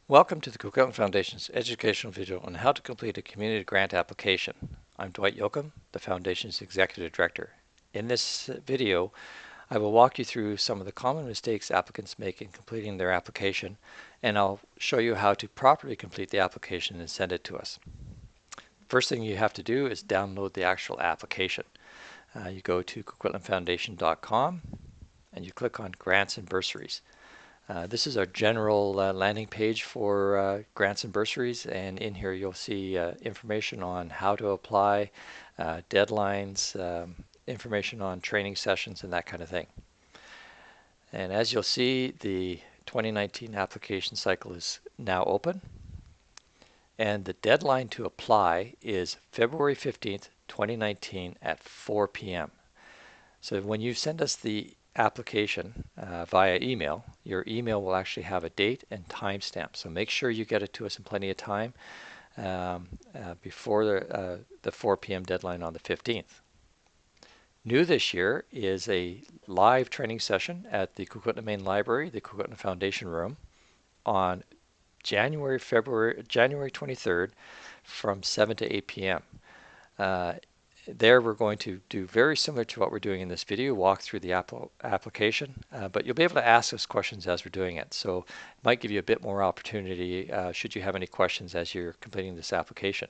Welcome to the Coquitlam Foundation's educational video on how to complete a community grant application. I'm Dwight Yoakum, the Foundation's Executive Director. In this video, I will walk you through some of the common mistakes applicants make in completing their application, and I'll show you how to properly complete the application and send it to us. First thing you have to do is download the actual application. You go to coquitlamfoundation.com and you click on Grants and Bursaries. This is our general landing page for grants and bursaries, and in here you'll see information on how to apply, deadlines, information on training sessions and that kind of thing. And as you'll see, the 2019 application cycle is now open, and the deadline to apply is February 15th, 2019 at 4 p.m. So when you send us the application via email, your email will actually have a date and time stamp. So make sure you get it to us in plenty of time before the 4 p.m. deadline on the 15th. New this year is a live training session at the Coquitlam Main Library, the Coquitlam Foundation Room, on January 23rd from 7 to 8 p.m. There we're going to do very similar to what we're doing in this video, walk through the application, but you'll be able to ask us questions as we're doing it. So it might give you a bit more opportunity should you have any questions as you're completing this application.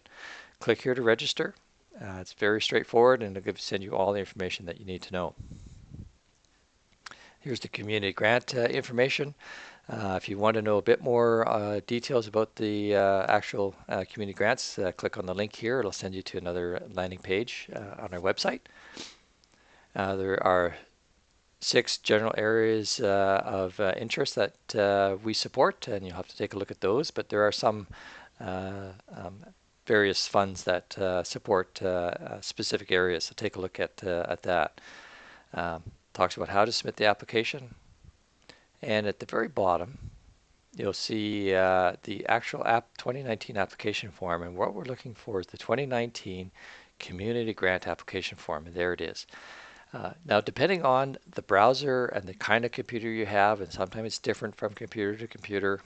Click here to register. It's very straightforward, and it'll send you all the information that you need to know. Here's the community grant information. If you want to know a bit more details about the actual community grants, click on the link here. It'll send you to another landing page on our website. There are 6 general areas of interest that we support, and you'll have to take a look at those, but there are some various funds that support specific areas, so take a look at that. Talks about how to submit the application. And at the very bottom, you'll see the actual 2019 application form, and what we're looking for is the 2019 community grant application form, and there it is. Now, depending on the browser and the kind of computer you have, and sometimes it's different from computer to computer,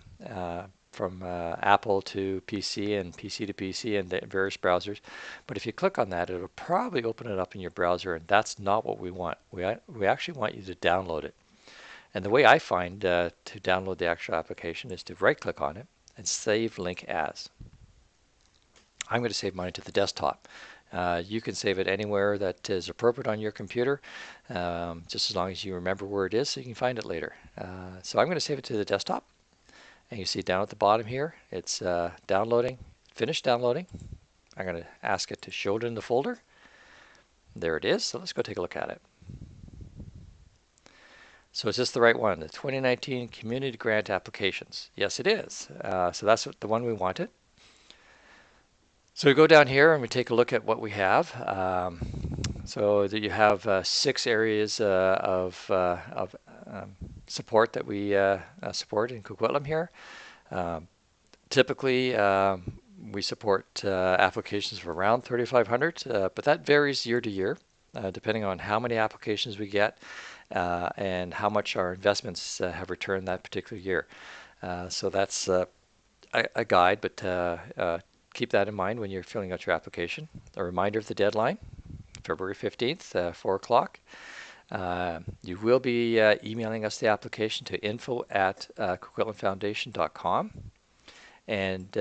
from Apple to PC and PC to PC and various browsers. But if you click on that, it'll probably open it up in your browser, and that's not what we want. We actually want you to download it. And the way I find to download the actual application is to right-click on it and save link as. I'm going to save mine to the desktop. You can save it anywhere that is appropriate on your computer, just as long as you remember where it is so you can find it later. So I'm going to save it to the desktop. And you see down at the bottom here, it's downloading, finished downloading. I'm going to ask it to show it in the folder. There it is. So let's go take a look at it. So is this the right one? The 2019 Community Grant Applications. Yes, it is. So that's the one we wanted. So we go down here and we take a look at what we have. So that you have 6 areas of support that we support in Coquitlam here. Typically, we support applications of around 3,500, but that varies year to year, depending on how many applications we get and how much our investments have returned that particular year. So that's a guide, but keep that in mind when you're filling out your application. A reminder of the deadline, February 15th, 4 o'clock. You will be emailing us the application to info@coquitlamfoundation.com, and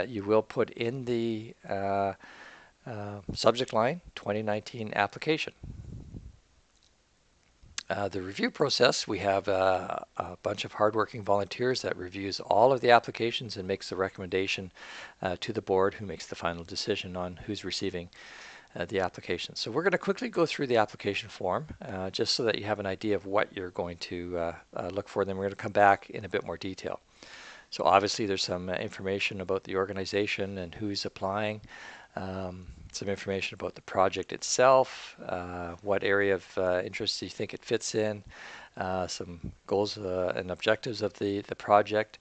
you will put in the subject line 2019 application. The review process, we have a bunch of hardworking volunteers that reviews all of the applications and makes the recommendation to the board, who makes the final decision on who's receiving the application. So we're going to quickly go through the application form just so that you have an idea of what you're going to look for. Then we're going to come back in a bit more detail. So obviously there's some information about the organization and who's applying, some information about the project itself, what area of interest you think it fits in, some goals and objectives of the project,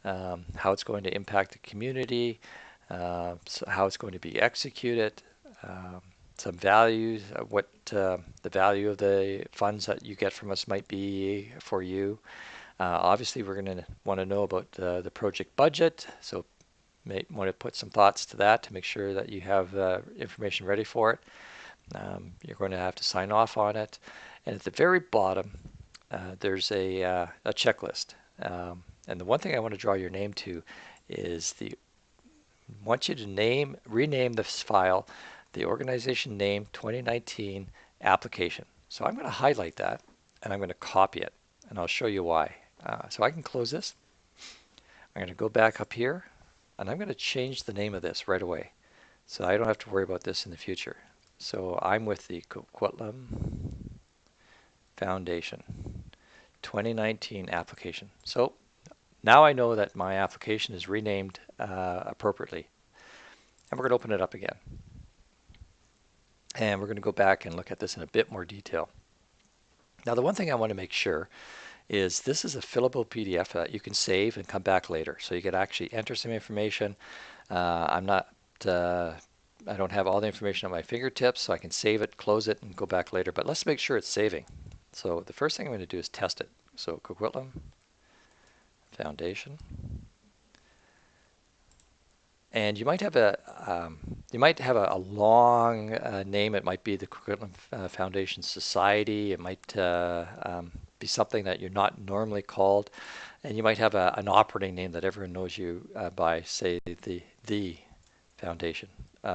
how it's going to impact the community, so how it's going to be executed, some values, what the value of the funds that you get from us might be for you, Obviously, we're going to want to know about the project budget, so may want to put some thoughts to that to make sure that you have information ready for it. You're going to have to sign off on it. And at the very bottom, there's a checklist. And the one thing I want to draw your name to is I want you to rename this file the organization name 2019 application. So I'm going to highlight that and I'm going to copy it, and I'll show you why. So I can close this. I'm going to go back up here and I'm going to change the name of this right away so I don't have to worry about this in the future. So I'm with the Coquitlam Foundation 2019 application. So now I know that my application is renamed appropriately. And we're going to open it up again. And we're going to go back and look at this in a bit more detail. Now, the one thing I want to make sure is this is a fillable PDF that you can save and come back later. So you can actually enter some information. I don't have all the information at my fingertips, so I can save it, close it, and go back later. But let's make sure it's saving. So the first thing I'm going to do is test it. So Coquitlam Foundation. And you might have a long name. It might be the Coquitlam Foundation Society. It might be something that you're not normally called, and you might have an operating name that everyone knows you by, say the Foundation,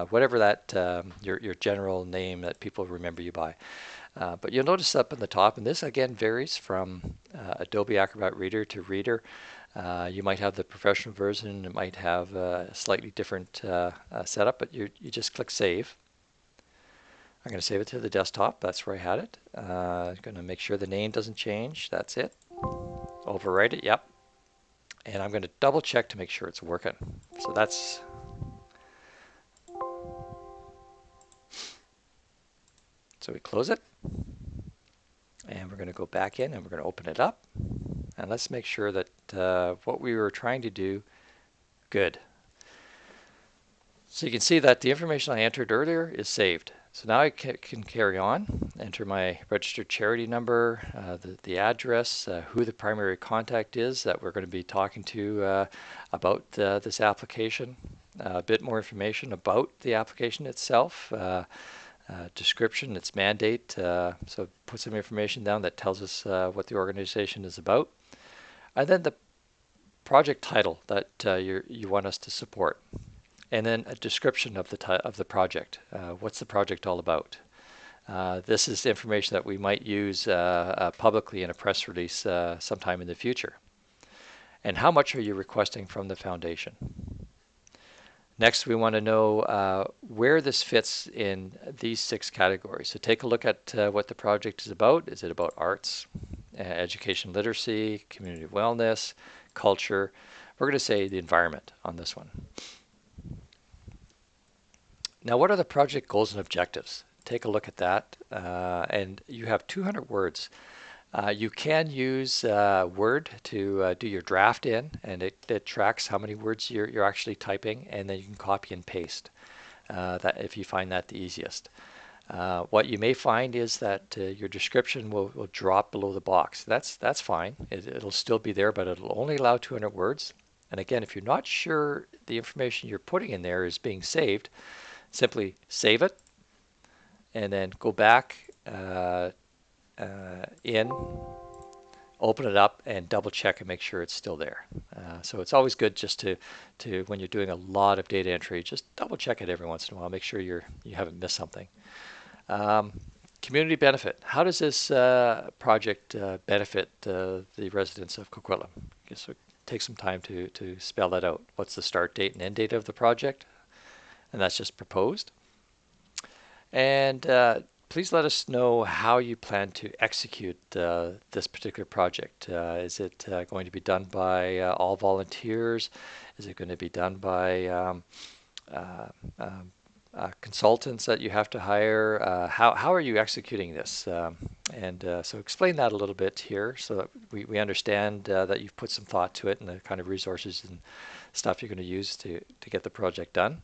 whatever that your general name that people remember you by. But you'll notice up in the top, and this again varies from Adobe Acrobat Reader to Reader. You might have the professional version. It might have a slightly different setup, but you just click Save. I'm going to save it to the desktop. That's where I had it. I'm going to make sure the name doesn't change. That's it. Overwrite it. Yep. And I'm going to double check to make sure it's working. So that's... So we close it. And we're going to go back in and we're going to open it up. And let's make sure that what we were trying to do, good. So you can see that the information I entered earlier is saved. So now I can carry on, enter my registered charity number, the address, who the primary contact is that we're going to be talking to about this application, a bit more information about the application itself, description, its mandate, so put some information down that tells us what the organization is about, and then the project title that you want us to support. And then a description of the project. What's the project all about? This is information that we might use publicly in a press release sometime in the future. And how much are you requesting from the foundation? Next, we want to know where this fits in these 6 categories. So take a look at what the project is about. Is it about arts, education, literacy, community wellness, culture? We're going to say the environment on this one. Now, what are the project goals and objectives? Take a look at that. And you have 200 words. You can use Word to do your draft in, and it tracks how many words you're actually typing, and then you can copy and paste that if you find that the easiest. What you may find is that your description will drop below the box. That's fine. It'll still be there, but it'll only allow 200 words. And again, if you're not sure the information you're putting in there is being saved, simply save it and then go back in, open it up, and double check and make sure it's still there. So it's always good just to when you're doing a lot of data entry, just double check it every once in a while. Make sure you haven't missed something. Community benefit. How does this project benefit the residents of Coquitlam? So take some time to spell that out. What's the start date and end date of the project? And that's just proposed. And please let us know how you plan to execute this particular project. Is it going to be done by all volunteers? Is it going to be done by consultants that you have to hire? How are you executing this? So explain that a little bit here so that we understand that you've put some thought to it and the kind of resources and stuff you're going to use to get the project done.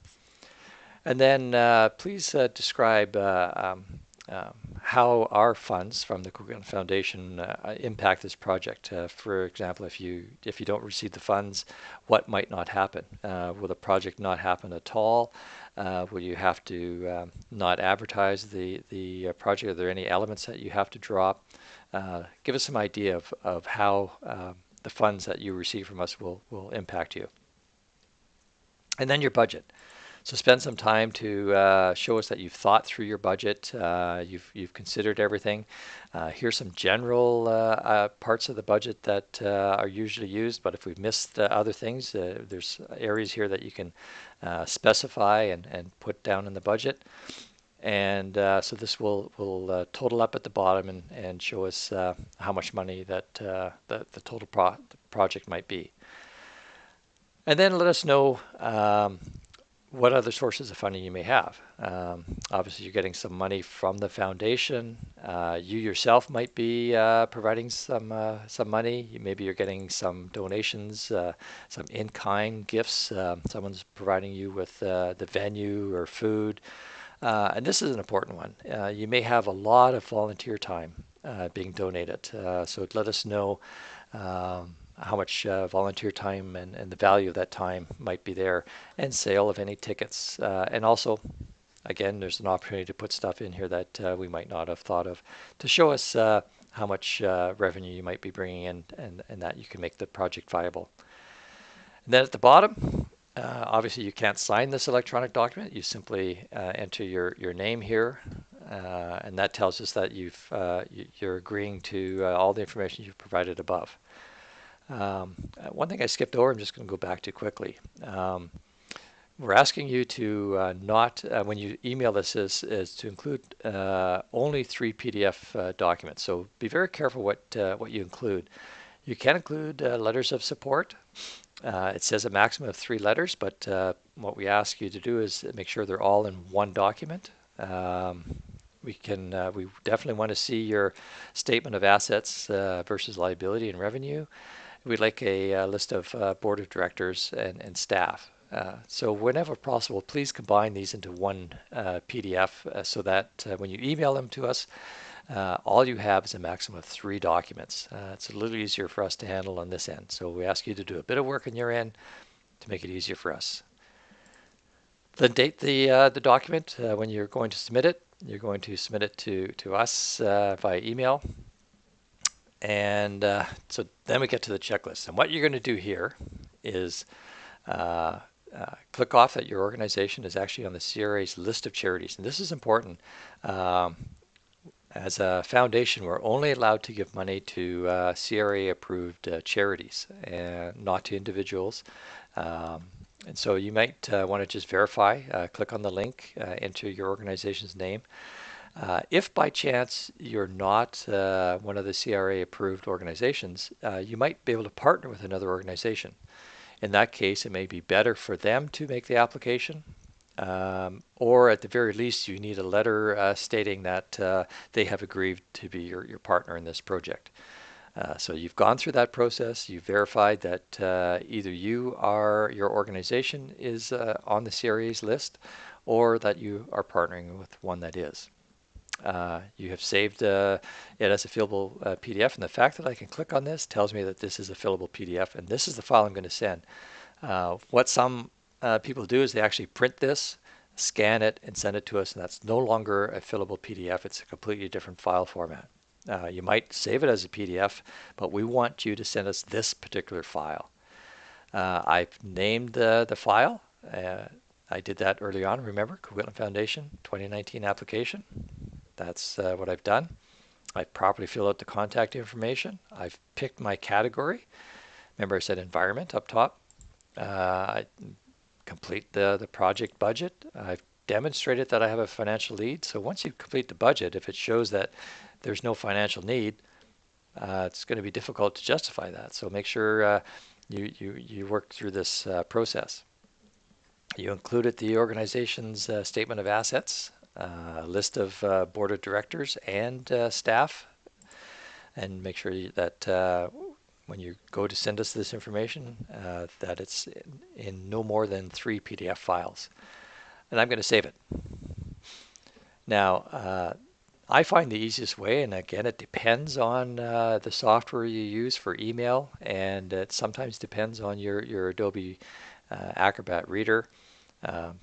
And then please describe how our funds from the Coquitlam Foundation impact this project. For example, if you don't receive the funds, what might not happen? Will the project not happen at all? Will you have to not advertise the project? Are there any elements that you have to drop? Give us some idea of how the funds that you receive from us will impact you. And then your budget. So spend some time to show us that you've thought through your budget, you've considered everything. Here's some general parts of the budget that are usually used, but if we've missed other things, there's areas here that you can specify and put down in the budget. And so this will total up at the bottom and show us how much money that the total project might be. And then let us know what other sources of funding you may have. Obviously, you're getting some money from the foundation. You yourself might be providing some money. Maybe you're getting some donations, some in-kind gifts. Someone's providing you with the venue or food. And this is an important one. You may have a lot of volunteer time being donated. So let us know how much volunteer time and the value of that time might be there, and sale of any tickets. And also, again, there's an opportunity to put stuff in here that we might not have thought of to show us how much revenue you might be bringing in and that you can make the project viable. And then at the bottom, obviously you can't sign this electronic document. You simply enter your name here, and that tells us that you're agreeing to all the information you've provided above. One thing I skipped over, I'm just going to go back to quickly. We're asking you to not, when you email this, is to include only 3 PDF documents. So be very careful what you include. You can include letters of support. It says a maximum of 3 letters, but what we ask you to do is make sure they're all in one document. We definitely want to see your statement of assets versus liability and revenue. We'd like a list of board of directors and staff. So whenever possible, please combine these into one PDF so that when you email them to us, all you have is a maximum of 3 documents. It's a little easier for us to handle on this end. So we ask you to do a bit of work on your end to make it easier for us. Then date the document when you're going to submit it. You're going to submit it to us via email. And so then we get to the checklist. And what you're going to do here is click off that your organization is actually on the CRA's list of charities. And this is important. As a foundation, we're only allowed to give money to CRA-approved charities and not to individuals. And so you might want to just verify, click on the link, enter your organization's name. If by chance you're not one of the CRA-approved organizations, you might be able to partner with another organization. In that case, it may be better for them to make the application, or at the very least, you need a letter stating that they have agreed to be your partner in this project. So you've gone through that process, you've verified that either your organization is on the CRA's list, or that you are partnering with one that is. You have saved it as a fillable PDF, and the fact that I can click on this tells me that this is a fillable PDF, and this is the file I'm going to send. What some people do is they actually print this, scan it, and send it to us, and that's no longer a fillable PDF. It's a completely different file format. You might save it as a PDF, but we want you to send us this particular file. I've named the file. I did that early on, remember, Coquitlam Foundation 2019 application. That's what I've done. I've properly filled out the contact information. I've picked my category. Remember I said environment up top. I complete the project budget. I've demonstrated that I have a financial need. So once you complete the budget, if it shows that there's no financial need, it's going to be difficult to justify that. So make sure you work through this process. You included the organization's statement of assets, a list of board of directors and staff, and make sure that when you go to send us this information, that it's in no more than 3 PDF files. And I'm going to save it. Now, I find the easiest way, and again, it depends on the software you use for email, and it sometimes depends on your Adobe Acrobat Reader.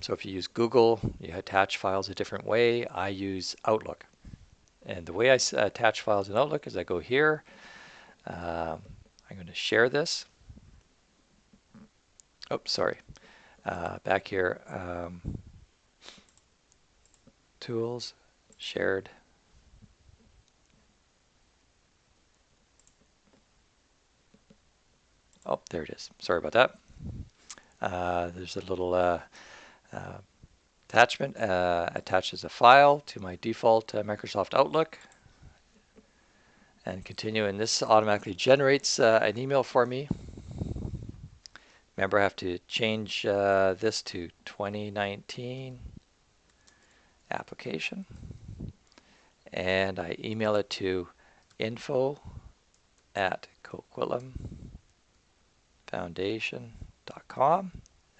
So if you use Google, you attach files a different way. I use Outlook. And the way I attach files in Outlook is I go here. I'm going to share this. Oh, sorry. Back here, tools, shared. Oh, there it is. Sorry about that. There's a little attachment attaches a file to my default Microsoft Outlook, and continue, and this automatically generates an email for me. Remember, I have to change this to 2019 application, and I email it to info@coquitlamfoundation.com.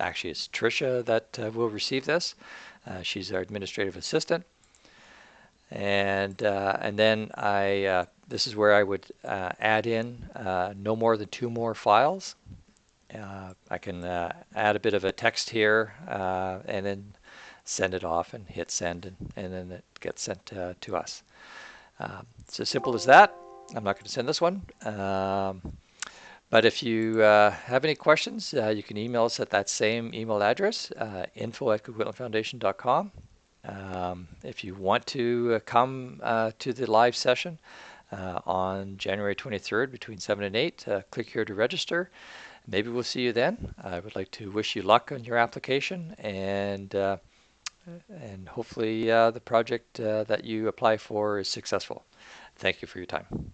Actually, it's Tricia that will receive this. She's our administrative assistant. And then this is where I would add in no more than 2 more files. I can add a bit of a text here and then send it off and hit send, and then it gets sent to us. It's as simple as that. I'm not going to send this one. But if you have any questions, you can email us at that same email address, info@coquitlamfoundation.com. If you want to come to the live session on January 23rd between 7 and 8, click here to register. Maybe we'll see you then. I would like to wish you luck on your application, and hopefully the project that you apply for is successful. Thank you for your time.